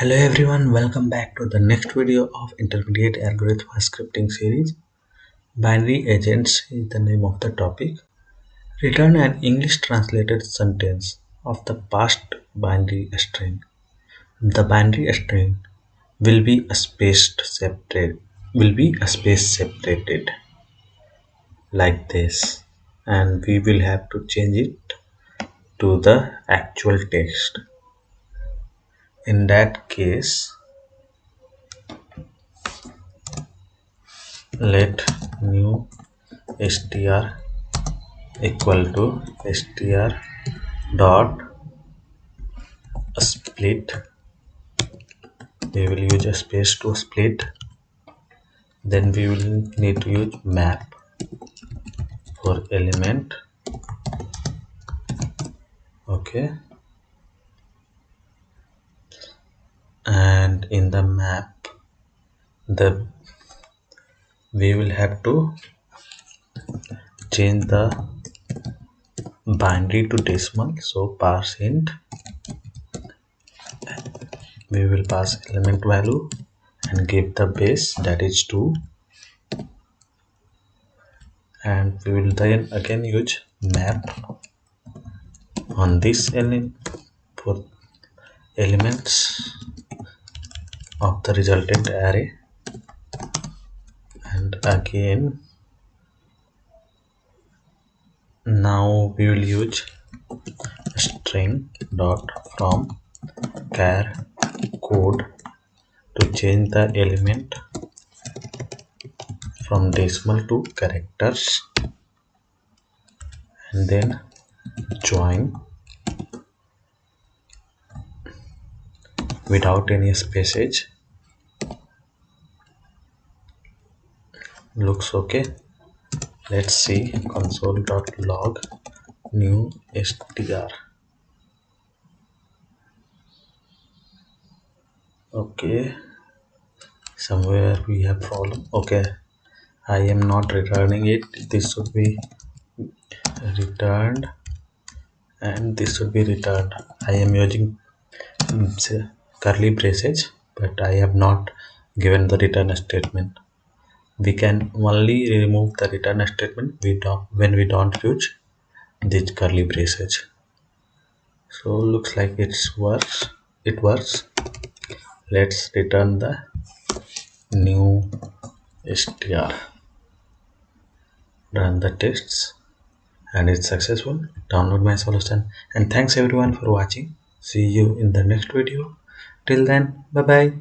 Hello everyone, welcome back to the next video of Intermediate Algorithm Scripting series. Binary agents is the name of the topic. Return an English translated sentence of the past binary string. The binary string will be a space separated like this, and we will have to change it to the actual text. In that case, let new str equal to str dot split. We will use a space to split. Then we will need to use map for element. Okay, and in the map the we will have to change the binary to decimal. So parse int, we will pass element value and give the base, that is 2, and we will then again use map on this element for elements of the resultant array, and again now we will use string dot from char code to change the element from decimal to characters, and then join without any spaces. Looks okay. Let's see console.log new str. Okay, somewhere we have problem. Okay, I am not returning it. This should be returned and this should be returned. I am using curly braces, but I have not given the return statement. We can only remove the return statement when we don't use these curly braces. So looks like it works. Let's return the new str. Run the tests and it's successful. Download my solution, and thanks everyone for watching. See you in the next video. Till then, bye bye.